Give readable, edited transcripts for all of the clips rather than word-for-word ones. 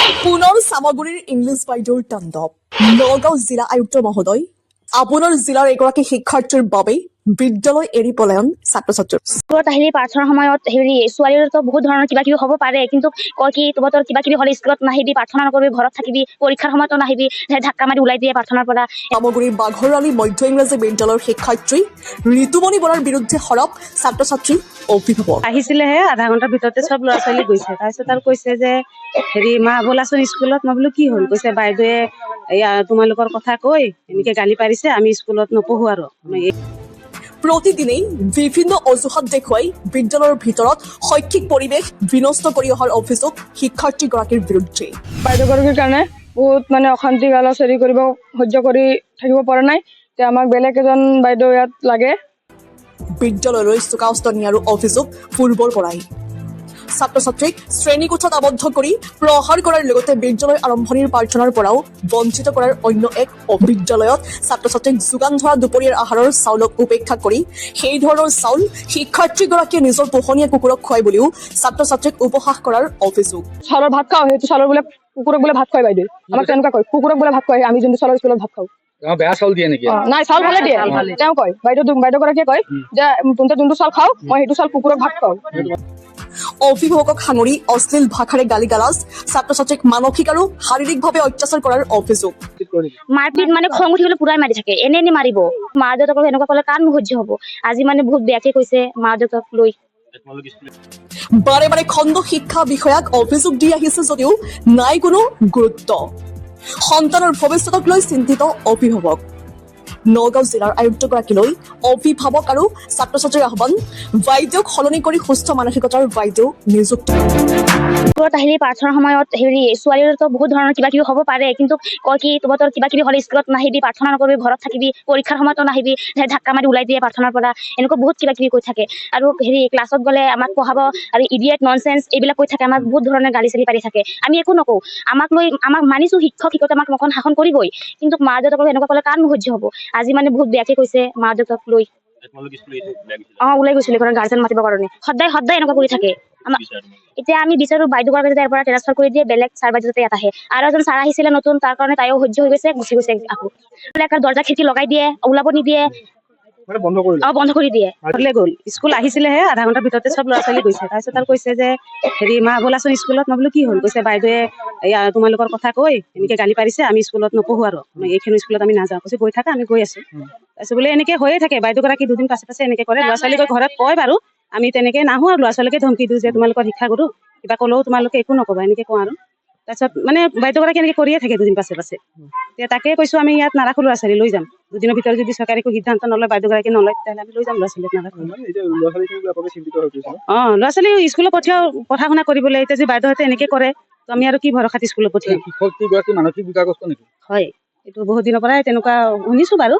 পুনৰ সামগুৰিৰ ইংলিছ বাইদেউৰ তাণ্ডৱ। নগাঁও জিলা আয়ুক্ত মহোদয়, আপোনাৰ জিলাৰ এগৰাকী শিক্ষাৰ্থীৰ বাবে বিদ্যালয় এৰি পলায়ন ছাত্ৰ ছাত্ৰীৰ। স্কুলত আহিলে প্ৰাৰ্থনাৰ সময়ত ছোৱালীৰতো বহুত ধৰণৰ কিবা কিবি হ'ব পাৰে, কিন্তু কয় কি তোৰ কিবা কিবি হ'লে স্কুলত নাহিবি, প্ৰাৰ্থনা নকৰিবি, ঘৰত থাকিবি, পৰীক্ষাৰ সময়তো নাহিবি, ধাক্কা মাৰি ওলাই দিয়ে প্ৰাৰ্থনাৰ পৰা। সামগুৰিৰ বাঘৰআলি মধ্য ইংৰাজী বিদ্যালয়ৰ শিক্ষাৰ্থী ঋতুমণি বৰাৰ বিৰুদ্ধে সৰব ছাত্ৰ ছাত্ৰী অভিভাৱক। আহিছিলেহে আধা ঘণ্টাৰ ভিতৰতে চব ল'ৰা ছোৱালী গৈছে। তাৰপিছত আৰু কৈছে যে মা ব'লাচোন স্কুলত। মই বোলো কি হ'ল? কৈছে বাইদেৱে এয়া তোমালোকৰ কথা কৈ এনেকে গালি পাৰিছে, আমি স্কুলত নপঢ়ো আৰু। প্ৰতিদিনেই বিভিন্ন অজুহাত দেখুৱাই বিদ্যালয়ৰ ভিতৰত শৈক্ষিক পৰিৱেশ বিনষ্ট কৰি অহাৰ অভিযোগ শিক্ষাৰ্থীগৰাকীৰ বিৰুদ্ধে। বাইদেউগৰাকীৰ কাৰণে বহুত অশান্তি গালা চৰি কৰিব সহ্য কৰি থাকিব পৰা নাই। আমাক বেলেগ এজন বাইদেউ ইয়াত লাগে। বিদ্যালয়লৈ চোকাওস্ত নিয়াৰো অভিযোগ পূৰ্বৰ পৰাই। ছাত্ৰ ছাত্ৰীক শ্ৰেণীকোঠাত আবদ্ধ কৰি প্ৰহাৰ কৰাৰ লগতে বিদ্যালয় আৰম্ভণিৰ প্ৰাৰ্থনাৰ পৰাও বঞ্চিত কৰাৰ অন্য এক বিদ্যালয়ত ছাত্ৰ ছাত্ৰীক যোগান ধৰা দুপৰীয়াৰ আহাৰৰ চাউলক উপেক্ষা কৰি সেই ধৰণৰ চাউল শিক্ষাৰ্থীগৰাকীয়ে নিজৰ পোহনীয়া কুকুৰক খুৱাই বুলিও ছাত্ৰ ছাত্ৰীক উপহাস কৰাৰ অভিযোগ। চাউলৰ ভাত খাওঁ, সেইটো চাউলৰ বোলে কুকুৰক বোলে ভাত খুৱাই বাইদেউ। আমাক তেনেকুৱা কয়, কুকুৰক বোলে ভাত খুৱাই, আমি যোনটো চাউলৰ স্কুলত ভাত খাওঁ। বেয়া চাউল দিয়ে নেকি? নাই, চাউল ভালে দিয়ে। তেওঁ কয়, বাইদেউগৰাকীয়ে কয় যে তহঁতে যোনটো চাউল খাওঁ, মই সেইটো চাউল কুকুৰক ভাত খাওঁ। অভিভাৱকক সাঙুৰি অশ্লীল ভাষাৰে গালি গালাজ, ছাত্ৰ ছাত্ৰীক মানসিক আৰু শাৰীৰিকভাৱে অত্যাচাৰ কৰাৰ অভিযোগ। মাৰপিট খং উঠি গ'লে পুৰাই মাৰি থাকে, এনে মাৰিব। মা দেউতাকক এনেকুৱা ক'লে কাৰ সহ্য হ'ব? আজি বহুত বেয়াকে কৈছে মা দেউতাক লৈ। বাৰে বাৰে খণ্ড শিক্ষা বিষয়াক অভিযোগ দি আহিছে যদিও নাই কোনো গুৰুত্ব। সন্তানৰ ভৱিষ্যতক লৈ চিন্তিত অভিভাৱক। নগাঁও জিলাৰ আয়ুক্তগৰাকীলৈ অভিভাৱক আৰু ছাত্ৰ ছাত্ৰীৰ আহ্বান, বাইদেউক সলনি কৰি সুস্থ মানসিকতাৰ বাইদেউ নিযুক্ত। স্কুলত আহিলে প্ৰাৰ্থনাৰ সময়ত ছোৱালীৰতো বহুত ধৰণৰ কিবা কিবি হ'ব পাৰে, কিন্তু কয় কি তোৰ কিবা কিবি হ'লে স্কুলত নাহিবি, প্ৰাৰ্থনা নকৰিবি, ঘৰত থাকিবি, পৰীক্ষাৰ সময়তো নাহিবি, ধাক্কা মাৰি ওলাই দিয়ে প্ৰাৰ্থনাৰ পৰা। এনেকুৱা বহুত কিবা কিবি কৈ থাকে। আৰু ক্লাছত গ'লে আমাক পঢ়াব আৰু ইডিয়েট ননচেন্স এইবিলাক কৈ থাকে, আমাক বহুত ধৰণৰ গালি চালি পাৰি থাকে। আমি একো নকওঁ, আমাক মানিছো শিক্ষক শিক্ষকে আমাক অকণ শাসন কৰিবই, কিন্তু মা দেউতাকক এনেকুৱা ক'লে কাৰ সহ্য হ'ব? আজি বহুত বেয়াকে কৈছে মা দেউতাক লৈ। ওলাই গৈছিলো গাৰ্জেন মাতিবৰ কাৰণে। সদায় এনেকুৱা কৰি থাকে। এতিয়া আমি বিচাৰো বাইদেউগৰাকী যাতে ইয়াৰ পৰা ট্ৰান্সফাৰ কৰি দিয়ে, বেলেগ ছাৰ বাইদেউ যাতে ইয়াত আহে। আৰু এজন ছাৰ আহিছিলে নতুন, তাৰ কাৰণে তাইও সহ্য হৈ গৈছে, গুচি গৈছে আকৌ। দৰ্জা খিৰিকী লগাই দিয়ে, ওলাব নিদিয়ে, বন্ধ কৰি দিয়ে। গ'ল স্কুল আহিছিলেহে আধা ঘণ্টাৰ ভিতৰতে চব ল'ৰা ছোৱালী গৈছে। তাৰপিছত আৰু কৈছে যে মা ব'লাচোন স্কুলত। মই বোলো কি হ'ল? কৈছে বাইদেৱে এয়া তোমালোকৰ কথা কৈ এনেকে গালি পাৰিছে, আমি স্কুলত নপঢ়ো আৰু। এইখিনি স্কুলত আমি নাযাওঁ। কৈছে গৈ থাকা, আমি গৈ আছো। তাৰপিছত বোলে এনেকে হৈয়ে থাকে, বাইদেউগৰাকী দুদিন পাছে পাছে এনেকে কৰে। ল'ৰা ছোৱালীক ঘৰত কয় বাৰু, আমি তেনেকে নাহো আৰু ল'ৰা ছোৱালীকে ধমকি দিওঁ যে তোমালোকৰ শিক্ষা গুৰু, কিবা ক'লেও তোমালোকে একো নকবা, এনেকে কওঁ আৰু। তাৰপিছত বাইদেউগৰাকী এনেকে কৰিয়ে থাকে দুদিন পাছে পাছে। এতিয়া তাকে কৈছো আমি ইয়াত নাৰাখো, ল'ৰা ছোৱালী লৈ যাম। দুদিনৰ ভিতৰত যদি চৰকাৰে একো সিদ্ধান্ত নলয়, বাইদেউগৰাকী নলয়, তেতিয়াহ'লে আমি লৈ যাম ল'ৰা ছোৱালীক নাৰাখো। ল'ৰা ছোৱালী স্কুলত পঢ়া শুনা কৰিবলৈ। এতিয়া যদি বাইদেউহঁতে এনেকে কৰে, তো আমি আৰু কি ভৰসাত স্কুলত পঠিয়াম? মানসিক বিকাৰগ্ৰস্ত নেকি? হয়, এইটো বহুত দিনৰ পৰাই তেনেকুৱা শুনিছো বাৰু।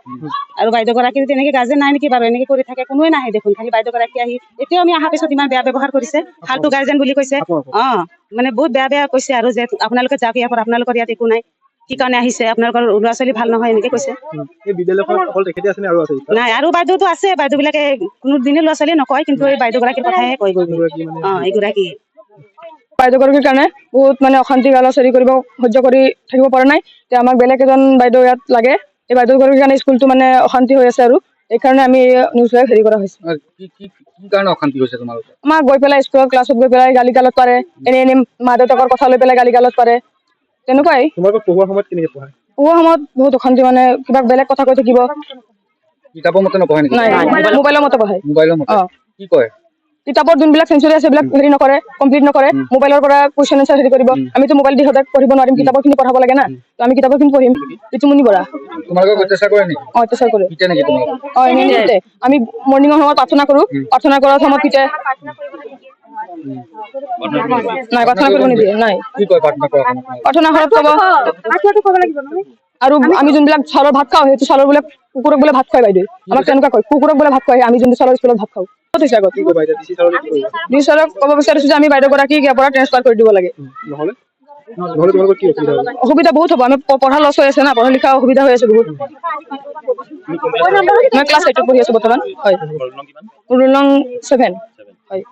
আৰু বাইদেউগৰাকী তেনেকে গাৰ্জেন নাই নেকি বাৰু? এনেকে কৰি থাকে, কোনোৱে নাহে দেখোন। খালি বাইদেউগৰাকী আহি এতিয়াও আমি অহাৰ পিছত ইমান বেয়া ব্যৱহাৰ কৰিছে, ফাল্টু গাৰ্জেন বুলি কৈছে। বহুত বেয়া কৈছে আৰু যে আপোনালোকে যাওক ইয়াৰ পৰা, আপোনালোকৰ ইয়াত একো নাই, কি কাৰণে আহিছে, আপোনালোকৰ ল'ৰা ছোৱালী ভাল নহয়, এনেকে কৈছে। নাই, আৰু বাইদেউতো আছে, বাইদেউ বিলাকে কোনো দিনে ল'ৰা ছোৱালী নকয়, কিন্তু এই বাইদেউগৰাকীৰ কথাহে কয়। এইগৰাকী বাইদেউগৰাকীৰ কাৰণে বহুত অশান্তি গালা চৰি কৰিব সহ্য কৰি থাকিব পৰা নাই। আমাক বেলেগ এজন বাইদেউ ইয়াত লাগে। এই বাইদেউগৰাকীৰ কাৰণে স্কুলটো অশান্তি হৈ আছে, আৰু এইকাৰণে আমি নিউজ হেৰি কৰা হৈছে। আমাক গৈ পেলাই স্কুলত ক্লাছত গৈ পেলাই গালি গালত পাৰে, এনে মা দেউতাকৰ কথা লৈ পেলাই গালি গালত পাৰে, তেনেকুৱাই। পঢ়োৱা সময়ত বহুত অশান্তি, কিবা বেলেগ কথা কৈ থাকিব। মোবাইলৰ মতে পঢ়ায়। কিতাপৰ যোনবিলাক চেঞ্চুৰী আছে সেইবিলাক হেৰি নকৰে, কমপ্লিট নকৰে। মোবাইলৰ পৰা কুৱেশ্যন এনচাৰ হেৰি কৰিব। আমিতো মোবাইল দি সদায় পঢ়িব নোৱাৰিম, কিতাপৰ খিনি পঢ়াব লাগে না। আমি কিতাপৰ খিনি পঢ়িম। ঋতুমণি বৰা অত্যাচাৰ কৰে। আমি মৰ্ণিঙৰ সময়ত প্ৰাৰ্থনা কৰো, প্ৰাৰ্থনা কৰাৰ সময়ত পিতে। নাই, প্ৰাৰ্থনা কৰিব নিদিয়ে। নাই, প্ৰাৰ্থনা ঘৰত ক'ব। আৰু আমি যোনবিলাক চাউলৰ ভাত খাওঁ, সেইটো চাউলৰ বোলে কুকুৰক বোলে ভাত খুৱাই বাইদেউ। আমাক তেনেকুৱা কয়, কুকুৰক বোলে ভাত খুৱাই, আমি যোনটো চাউলৰ স্কুলত ভাত খাওঁ। ডিচিছাৰক ক'ব বিচাৰিছো যে আমি বাইদেউগৰাকীক ইয়াৰ পৰা ট্ৰান্সফাৰ কৰি দিব লাগে। অসুবিধা বহুত হ'ব, আমি পঢ়া লছ হৈ আছে না, পঢ়া লিখা অসুবিধা হৈ আছে বহুত। মই ক্লাছ 8 পঢ়ি আছো বৰ্তমান। হয়, ৰোল নং 7। হয়।